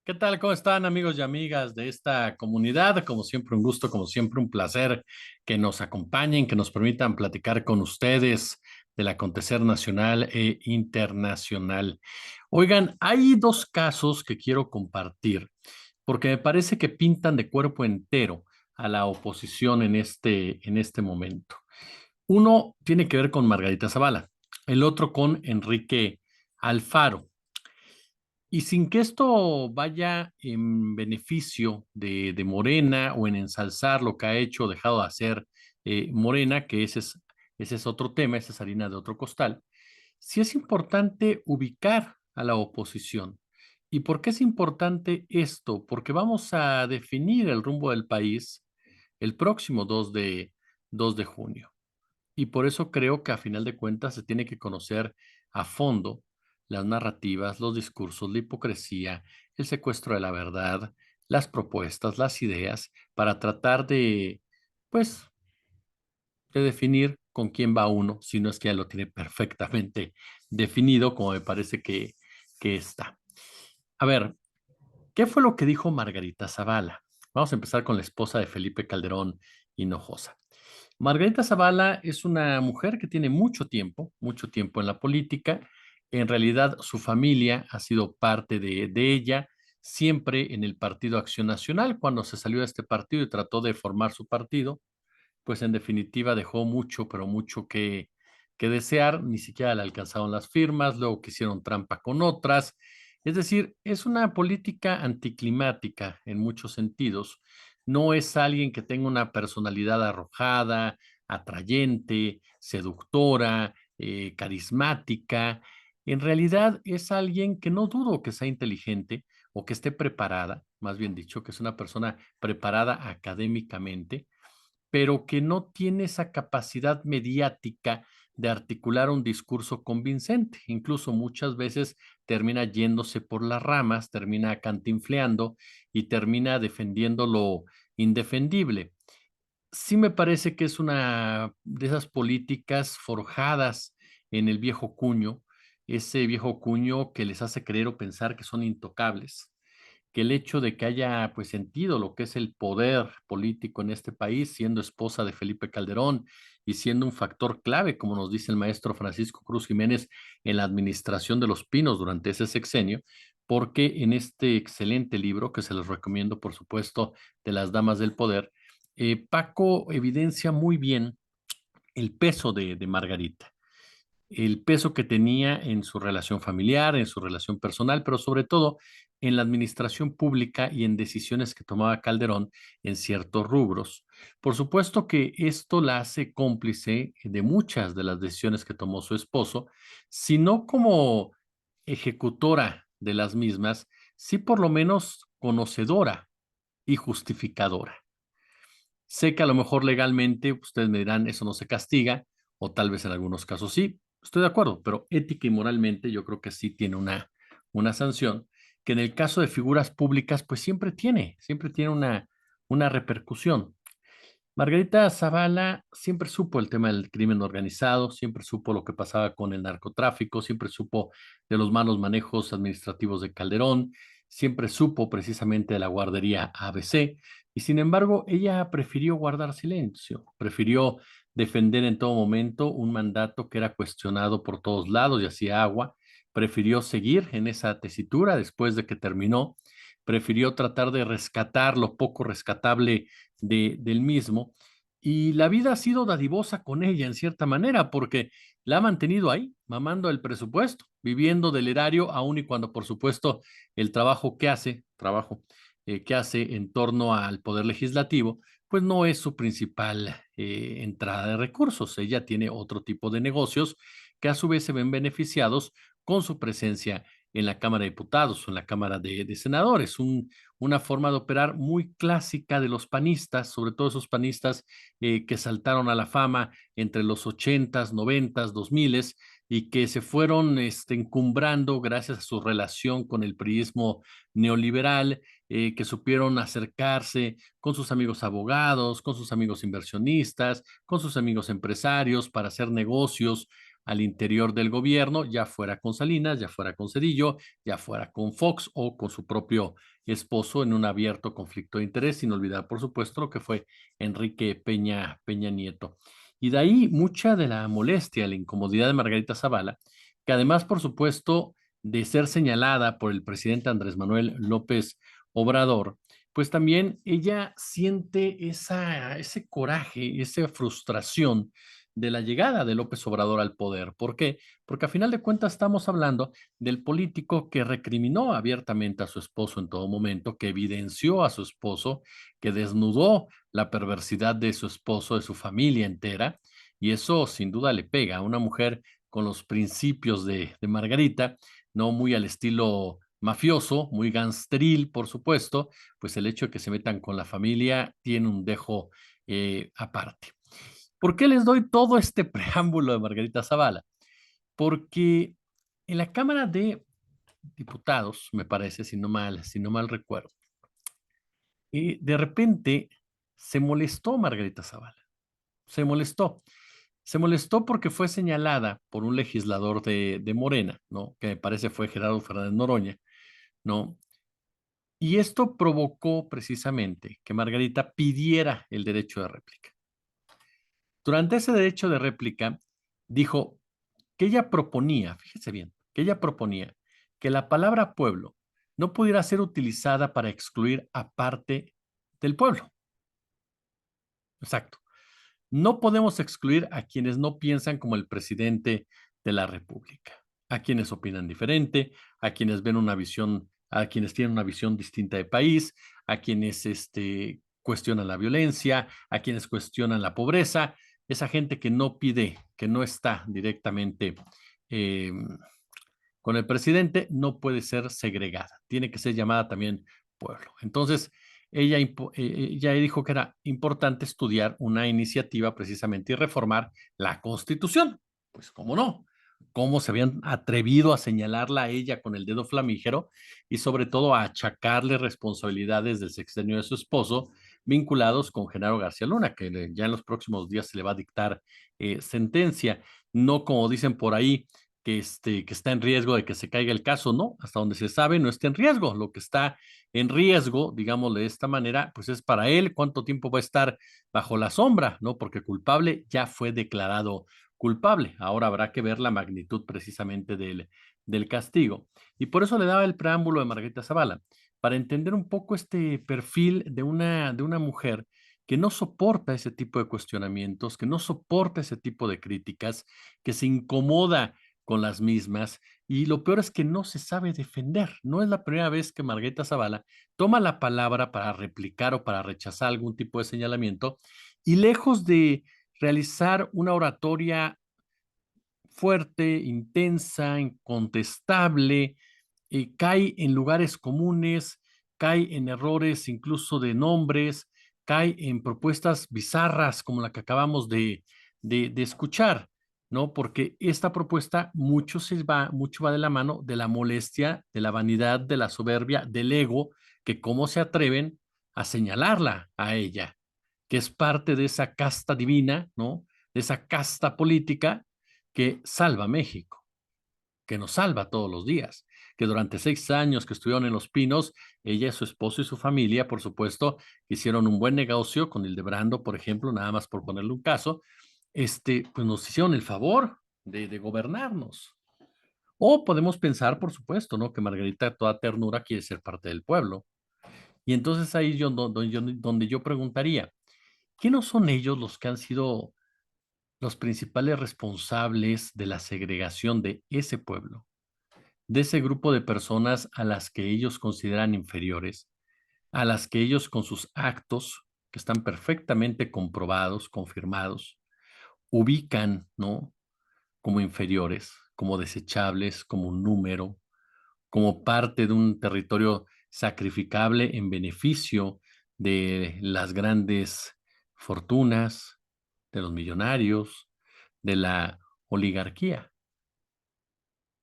¿Qué tal? ¿Cómo están amigos y amigas de esta comunidad? Como siempre, un gusto, como siempre, un placer que nos acompañen, que nos permitan platicar con ustedes del acontecer nacional e internacional. Oigan, hay dos casos que quiero compartir porque me parece que pintan de cuerpo entero a la oposición en este momento. Uno tiene que ver con Margarita Zavala, el otro con Enrique Alfaro. Y sin que esto vaya en beneficio de Morena o en ensalzar lo que ha hecho o dejado de hacer Morena, que ese es otro tema, esa es harina de otro costal, sí es importante ubicar a la oposición. ¿Y por qué es importante esto? Porque vamos a definir el rumbo del país el próximo 2 de junio. Y por eso creo que a final de cuentas se tiene que conocer a fondo las narrativas, los discursos, la hipocresía, el secuestro de la verdad, las propuestas, las ideas, para tratar pues, de definir con quién va uno, si no es que ya lo tiene perfectamente definido, como me parece que está. A ver, ¿qué fue lo que dijo Margarita Zavala? Vamos a empezar con la esposa de Felipe Calderón Hinojosa. Margarita Zavala es una mujer que tiene mucho tiempo en la política. En realidad, su familia ha sido parte de ella, siempre en el Partido Acción Nacional. Cuando se salió de este partido y trató de formar su partido, pues en definitiva dejó mucho, pero mucho que desear. Ni siquiera le alcanzaron las firmas, luego quisieron trampa con otras. Es decir, es una política anticlimática en muchos sentidos. No es alguien que tenga una personalidad arrojada, atrayente, seductora, carismática. En realidad es alguien que no dudo que sea inteligente o que esté preparada, más bien dicho, que es una persona preparada académicamente, pero que no tiene esa capacidad mediática de articular un discurso convincente. Incluso muchas veces termina yéndose por las ramas, termina cantinfleando y termina defendiendo lo indefendible. Sí me parece que es una de esas políticas forjadas en el viejo cuño, ese viejo cuño que les hace creer o pensar que son intocables, que el hecho de que haya pues sentido lo que es el poder político en este país, siendo esposa de Felipe Calderón y siendo un factor clave, como nos dice el maestro Francisco Cruz Jiménez, en la administración de Los Pinos durante ese sexenio, porque en este excelente libro, que se les recomiendo, por supuesto, de las Damas del Poder, Paco evidencia muy bien el peso de Margarita, el peso que tenía en su relación familiar, en su relación personal, pero sobre todo en la administración pública y en decisiones que tomaba Calderón en ciertos rubros. Por supuesto que esto la hace cómplice de muchas de las decisiones que tomó su esposo, sino como ejecutora de las mismas, sí por lo menos conocedora y justificadora. Sé que a lo mejor legalmente ustedes me dirán, eso no se castiga, o tal vez en algunos casos sí, estoy de acuerdo, pero ética y moralmente yo creo que sí tiene una sanción, que en el caso de figuras públicas, pues siempre tiene una repercusión. Margarita Zavala siempre supo el tema del crimen organizado, siempre supo lo que pasaba con el narcotráfico, siempre supo de los malos manejos administrativos de Calderón, siempre supo precisamente de la guardería ABC, y sin embargo ella prefirió guardar silencio, prefirió defender en todo momento un mandato que era cuestionado por todos lados y hacía agua, prefirió seguir en esa tesitura después de que terminó, prefirió tratar de rescatar lo poco rescatable del mismo. Y la vida ha sido dadivosa con ella en cierta manera, porque la ha mantenido ahí, mamando el presupuesto, viviendo del erario, aun y cuando, por supuesto, el trabajo que hace en torno al poder legislativo, pues no es su principal entrada de recursos. Ella tiene otro tipo de negocios que a su vez se ven beneficiados con su presencia en la Cámara de Diputados o en la Cámara de Senadores, una forma de operar muy clásica de los panistas, sobre todo esos panistas que saltaron a la fama entre los ochentas, noventas, dos miles y que se fueron encumbrando gracias a su relación con el priismo neoliberal, que supieron acercarse con sus amigos abogados, con sus amigos inversionistas, con sus amigos empresarios para hacer negocios al interior del gobierno, ya fuera con Salinas, ya fuera con Cedillo, ya fuera con Fox o con su propio esposo en un abierto conflicto de interés, sin olvidar, por supuesto, lo que fue Enrique Peña Nieto. Y de ahí mucha de la molestia, la incomodidad de Margarita Zavala, que además, por supuesto, de ser señalada por el presidente Andrés Manuel López Obrador, pues también ella siente ese coraje, esa frustración de la llegada de López Obrador al poder. ¿Por qué? Porque a final de cuentas estamos hablando del político que recriminó abiertamente a su esposo en todo momento, que evidenció a su esposo, que desnudó la perversidad de su esposo, de su familia entera, y eso sin duda le pega a una mujer con los principios de Margarita, no muy al estilo mafioso, muy gangsteril, por supuesto, pues el hecho de que se metan con la familia tiene un dejo aparte. ¿Por qué les doy todo este preámbulo de Margarita Zavala? Porque en la Cámara de Diputados, me parece, si no mal recuerdo, de repente se molestó Margarita Zavala, se molestó. Se molestó porque fue señalada por un legislador de Morena, ¿no? Que me parece fue Gerardo Fernández Noroña, ¿no? Y esto provocó precisamente que Margarita pidiera el derecho de réplica. Durante ese derecho de réplica, dijo que ella proponía, fíjese bien, que ella proponía que la palabra pueblo no pudiera ser utilizada para excluir a parte del pueblo. Exacto. No podemos excluir a quienes no piensan como el presidente de la República, a quienes opinan diferente, a quienes ven una visión, a quienes tienen una visión distinta de país, a quienes cuestionan la violencia, a quienes cuestionan la pobreza, esa gente que no pide, que no está directamente eh, con el presidente no puede ser segregada, tiene que ser llamada también pueblo. Entonces, ella dijo que era importante estudiar una iniciativa precisamente y reformar la Constitución. Pues, ¿cómo no? ¿Cómo se habían atrevido a señalarla a ella con el dedo flamígero y sobre todo a achacarle responsabilidades del sexenio de su esposo vinculados con Genaro García Luna, que ya en los próximos días se le va a dictar sentencia? No como dicen por ahí, que está en riesgo de que se caiga el caso, no, hasta donde se sabe no está en riesgo. Lo que está en riesgo, digámoslo de esta manera, pues es para él cuánto tiempo va a estar bajo la sombra, ¿no? Porque culpable ya fue declarado culpable. Ahora habrá que ver la magnitud precisamente del castigo. Y por eso le daba el preámbulo de Margarita Zavala, para entender un poco este perfil de una mujer que no soporta ese tipo de cuestionamientos, que no soporta ese tipo de críticas, que se incomoda con las mismas. Y lo peor es que no se sabe defender. No es la primera vez que Margarita Zavala toma la palabra para replicar o para rechazar algún tipo de señalamiento y lejos de realizar una oratoria fuerte, intensa, incontestable, cae en lugares comunes, cae en errores incluso de nombres, cae en propuestas bizarras como la que acabamos de escuchar, ¿no? Porque esta propuesta mucho va de la mano de la molestia, de la vanidad, de la soberbia, del ego, que cómo se atreven a señalarla a ella, que es parte de esa casta divina, ¿no? De esa casta política que salva a México, que nos salva todos los días, que durante 6 años que estuvieron en Los Pinos, ella, su esposo y su familia, por supuesto, hicieron un buen negocio con Hildebrando, por ejemplo, nada más por ponerle un caso, pues nos hicieron el favor de gobernarnos. O podemos pensar, por supuesto, ¿no? Que Margarita, toda ternura, quiere ser parte del pueblo. Y entonces ahí donde yo preguntaría, ¿qué no son ellos los que han sido los principales responsables de la segregación de ese pueblo, de ese grupo de personas a las que ellos consideran inferiores, a las que ellos con sus actos, que están perfectamente comprobados, confirmados, ubican, ¿no? Como inferiores, como desechables, como un número, como parte de un territorio sacrificable en beneficio de las grandes fortunas, de los millonarios, de la oligarquía?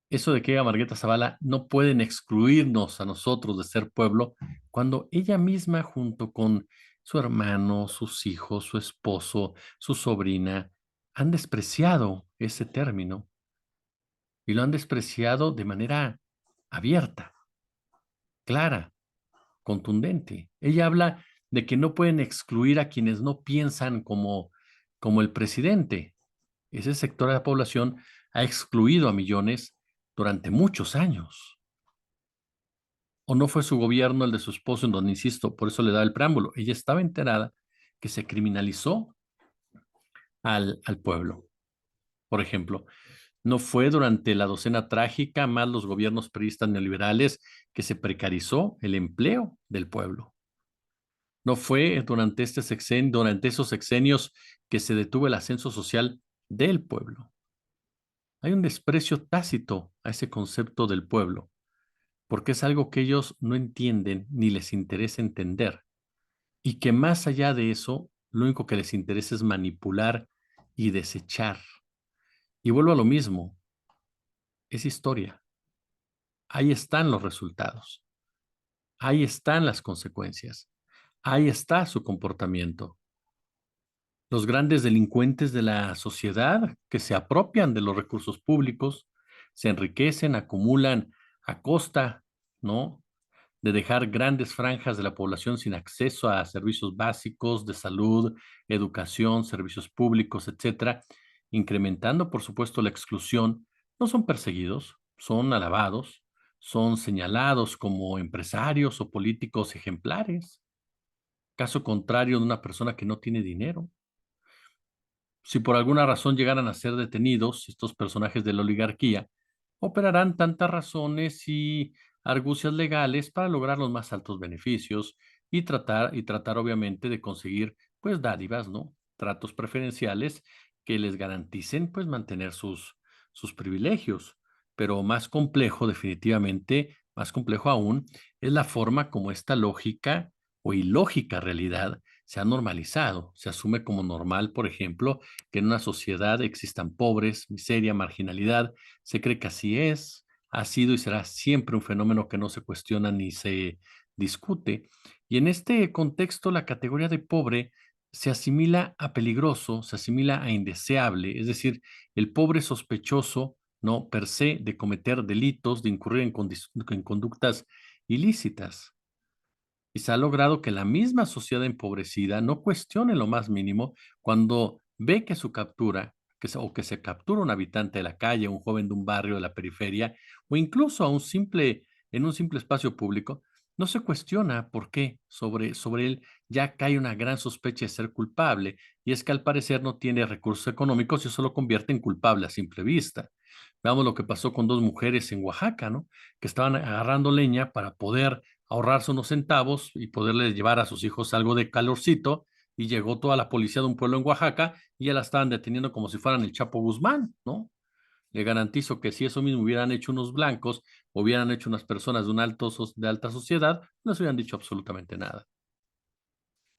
Eso de que diga Margarita Zavala, no pueden excluirnos a nosotros de ser pueblo, cuando ella misma junto con su hermano, sus hijos, su esposo, su sobrina, han despreciado ese término, y lo han despreciado de manera abierta, clara, contundente. Ella habla de que no pueden excluir a quienes no piensan como el presidente. Ese sector de la población ha excluido a millones durante muchos años. O no fue su gobierno el de su esposo, en donde, insisto, por eso le da el preámbulo. Ella estaba enterada que se criminalizó al pueblo. Por ejemplo, no fue durante la docena trágica, más los gobiernos priistas neoliberales, que se precarizó el empleo del pueblo. No fue durante durante esos sexenios que se detuvo el ascenso social del pueblo. Hay un desprecio tácito a ese concepto del pueblo, porque es algo que ellos no entienden ni les interesa entender, y que más allá de eso, lo único que les interesa es manipular y desechar. Y vuelvo a lo mismo, es historia. Ahí están los resultados, ahí están las consecuencias, ahí está su comportamiento. Los grandes delincuentes de la sociedad que se apropian de los recursos públicos, se enriquecen, acumulan a costa, ¿no?, de dejar grandes franjas de la población sin acceso a servicios básicos de salud, educación, servicios públicos, etcétera, incrementando, por supuesto, la exclusión. No son perseguidos, son alabados, son señalados como empresarios o políticos ejemplares. Caso contrario de una persona que no tiene dinero. Si por alguna razón llegaran a ser detenidos, estos personajes de la oligarquía operarán tantas razones y argucias legales para lograr los más altos beneficios y tratar obviamente de conseguir pues dádivas, ¿no? Tratos preferenciales que les garanticen pues mantener sus privilegios. Pero más complejo, definitivamente, más complejo aún, es la forma como esta lógica o ilógica realidad se ha normalizado. Se asume como normal, por ejemplo, que en una sociedad existan pobres, miseria, marginalidad. Se cree que así es, ha sido y será siempre un fenómeno que no se cuestiona ni se discute. Y en este contexto, la categoría de pobre se asimila a peligroso, se asimila a indeseable, es decir, el pobre sospechoso, no per se, de cometer delitos, de incurrir en conductas ilícitas. Y se ha logrado que la misma sociedad empobrecida no cuestione lo más mínimo cuando ve que su captura, o que se captura un habitante de la calle, un joven de un barrio de la periferia, o incluso en un simple espacio público, no se cuestiona por qué sobre él ya cae una gran sospecha de ser culpable, y es que al parecer no tiene recursos económicos y eso lo convierte en culpable a simple vista. Veamos lo que pasó con dos mujeres en Oaxaca, ¿no? Que estaban agarrando leña para poder ahorrarse unos centavos y poderles llevar a sus hijos algo de calorcito, y llegó toda la policía de un pueblo en Oaxaca y ya la estaban deteniendo como si fueran el Chapo Guzmán, ¿no? Le garantizo que si eso mismo hubieran hecho unos blancos, o hubieran hecho unas personas de alta sociedad, no se hubieran dicho absolutamente nada.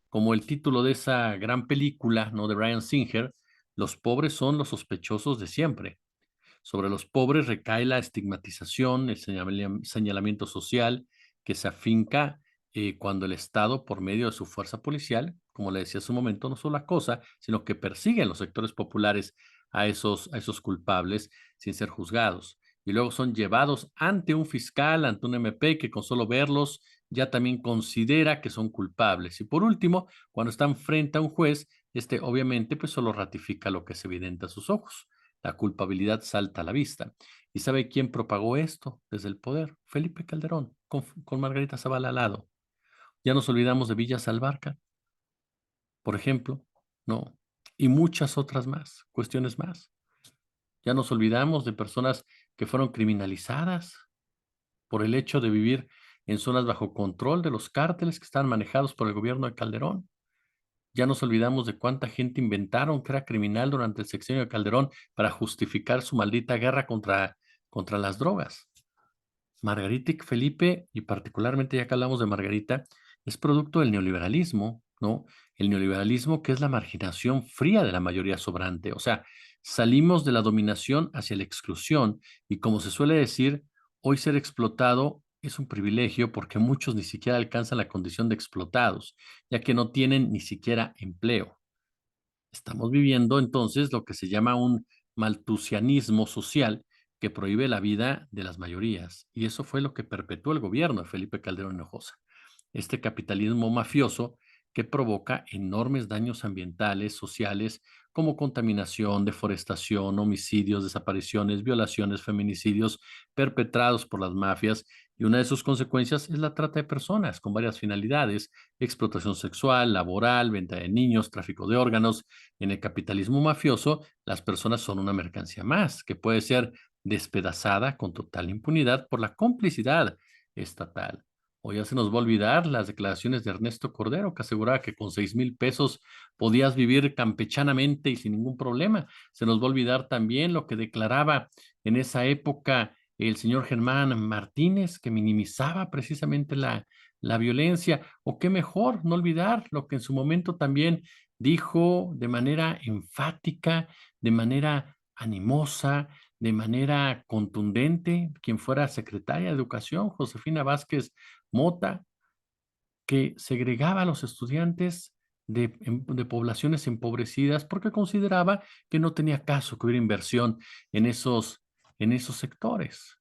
Como el título de esa gran película, ¿no?, de Bryan Singer, los pobres son los sospechosos de siempre. Sobre los pobres recae la estigmatización, el señalamiento social que se afinca cuando el Estado, por medio de su fuerza policial, como le decía hace un momento, no solo acosa, sino que persigue en los sectores populares a esos culpables sin ser juzgados. Y luego son llevados ante un fiscal, ante un MP, que con solo verlos ya también considera que son culpables. Y por último, cuando están frente a un juez, este obviamente pues solo ratifica lo que es evidente a sus ojos. La culpabilidad salta a la vista. ¿Y sabe quién propagó esto desde el poder? Felipe Calderón, con Margarita Zavala al lado. Ya nos olvidamos de Villas Albarca, por ejemplo, ¿no? Y muchas otras más, cuestiones más. Ya nos olvidamos de personas que fueron criminalizadas por el hecho de vivir en zonas bajo control de los cárteles que están manejados por el gobierno de Calderón. Ya nos olvidamos de cuánta gente inventaron que era criminal durante el sexenio de Calderón para justificar su maldita guerra contra las drogas. Margarita y Felipe, y particularmente ya que hablamos de Margarita, es producto del neoliberalismo, ¿no? El neoliberalismo, que es la marginación fría de la mayoría sobrante. O sea, salimos de la dominación hacia la exclusión, y como se suele decir, hoy ser explotado es un privilegio porque muchos ni siquiera alcanzan la condición de explotados, ya que no tienen ni siquiera empleo. Estamos viviendo entonces lo que se llama un maltusianismo social, que prohíbe la vida de las mayorías. Y eso fue lo que perpetuó el gobierno de Felipe Calderón Hinojosa. Este capitalismo mafioso que provoca enormes daños ambientales, sociales, como contaminación, deforestación, homicidios, desapariciones, violaciones, feminicidios perpetrados por las mafias. Y una de sus consecuencias es la trata de personas con varias finalidades: explotación sexual, laboral, venta de niños, tráfico de órganos. En el capitalismo mafioso, las personas son una mercancía más que puede ser despedazada con total impunidad por la complicidad estatal. O ya se nos va a olvidar las declaraciones de Ernesto Cordero, que aseguraba que con 6,000 pesos podías vivir campechanamente y sin ningún problema. Se nos va a olvidar también lo que declaraba en esa época el señor Germán Martínez, que minimizaba precisamente la violencia. O qué mejor, no olvidar lo que en su momento también dijo de manera enfática, de manera animosa, de manera contundente, quien fuera secretaria de Educación, Josefina Vázquez Mota, que segregaba a los estudiantes de poblaciones empobrecidas porque consideraba que no tenía caso que hubiera inversión en esos sectores.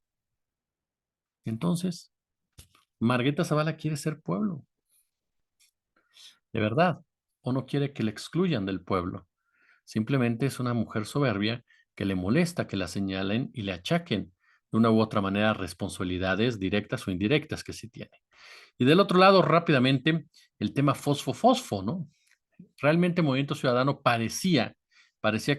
Entonces, Margarita Zavala quiere ser pueblo, de verdad, o no quiere que le excluyan del pueblo. Simplemente es una mujer soberbia que le molesta que la señalen y le achaquen de una u otra manera responsabilidades directas o indirectas que sí tiene. Y del otro lado, rápidamente, el tema fosfo-fosfo, ¿no? Realmente Movimiento Ciudadano parecía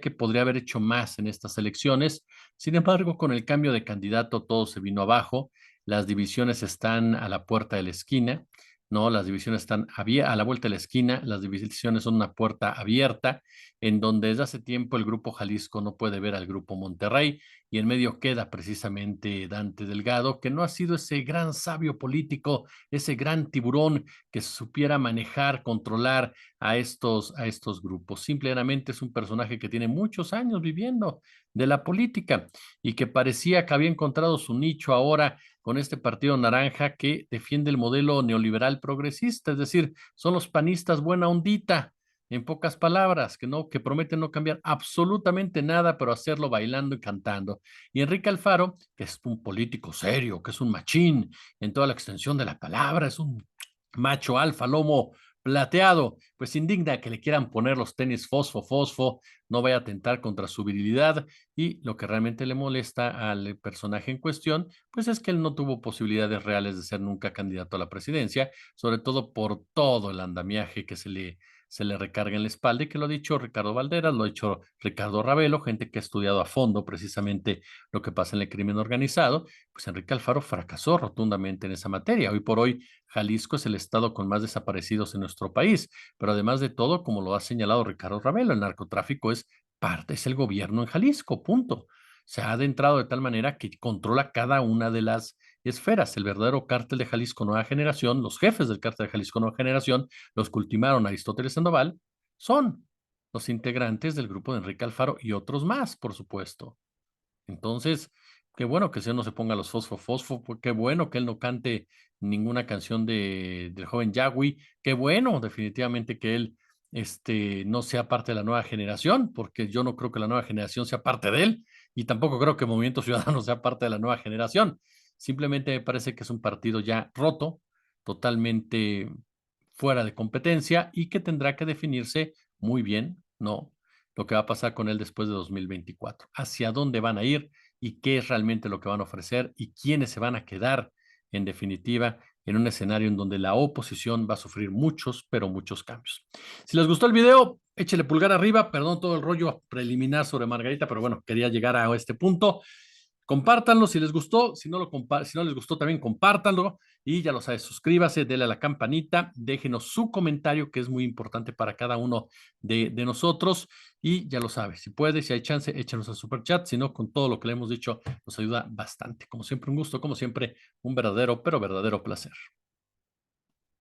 que podría haber hecho más en estas elecciones. Sin embargo, con el cambio de candidato todo se vino abajo. Las divisiones están a la puerta de la esquina, ¿no? Las divisiones están a la vuelta de la esquina, las divisiones son una puerta abierta, en donde desde hace tiempo el Grupo Jalisco no puede ver al Grupo Monterrey, y en medio queda precisamente Dante Delgado, que no ha sido ese gran sabio político, ese gran tiburón que supiera manejar, controlar a estos grupos. Simplemente es un personaje que tiene muchos años viviendo de la política y que parecía que había encontrado su nicho ahora con este partido naranja que defiende el modelo neoliberal progresista, es decir, son los panistas buena ondita, en pocas palabras, que prometen no cambiar absolutamente nada, pero hacerlo bailando y cantando. Y Enrique Alfaro, que es un político serio, que es un machín en toda la extensión de la palabra, es un macho alfa, lomo plateado, pues indigna que le quieran poner los tenis fosfo, fosfo, no vaya a atentar contra su virilidad. Y lo que realmente le molesta al personaje en cuestión, pues es que él no tuvo posibilidades reales de ser nunca candidato a la presidencia, sobre todo por todo el andamiaje que se le recarga en la espalda, y que lo ha dicho Ricardo Valderas, lo ha dicho Ricardo Ravelo, gente que ha estudiado a fondo precisamente lo que pasa en el crimen organizado. Pues Enrique Alfaro fracasó rotundamente en esa materia. Hoy por hoy, Jalisco es el estado con más desaparecidos en nuestro país, pero además de todo, como lo ha señalado Ricardo Ravelo, el narcotráfico es el gobierno en Jalisco, punto. Se ha adentrado de tal manera que controla cada una de las esferas. El verdadero cártel de Jalisco Nueva Generación, los jefes del cártel de Jalisco Nueva Generación, los que ultimaron a Aristóteles Sandoval, son los integrantes del grupo de Enrique Alfaro y otros más, por supuesto. Entonces, qué bueno que ese no se ponga los fosfo fosfo, qué bueno que él no cante ninguna canción del joven Yagüi, qué bueno definitivamente que él no sea parte de la nueva generación, porque yo no creo que la nueva generación sea parte de él, y tampoco creo que Movimiento Ciudadano sea parte de la nueva generación. Simplemente me parece que es un partido ya roto, totalmente fuera de competencia, y que tendrá que definirse muy bien, ¿no? Lo que va a pasar con él después de 2024, hacia dónde van a ir y qué es realmente lo que van a ofrecer y quiénes se van a quedar, en definitiva, en un escenario en donde la oposición va a sufrir muchos, pero muchos cambios. Si les gustó el video, échele pulgar arriba. Perdón todo el rollo preliminar sobre Margarita, pero bueno, quería llegar a este punto. Compártanlo si les gustó, si no les gustó también compártanlo, y ya lo sabes, suscríbase, denle a la campanita, déjenos su comentario, que es muy importante para cada uno de nosotros, y ya lo sabes, si puede, si hay chance, échanos al super chat, si no, con todo lo que le hemos dicho, nos ayuda bastante. Como siempre, un gusto, como siempre, un verdadero, pero verdadero placer.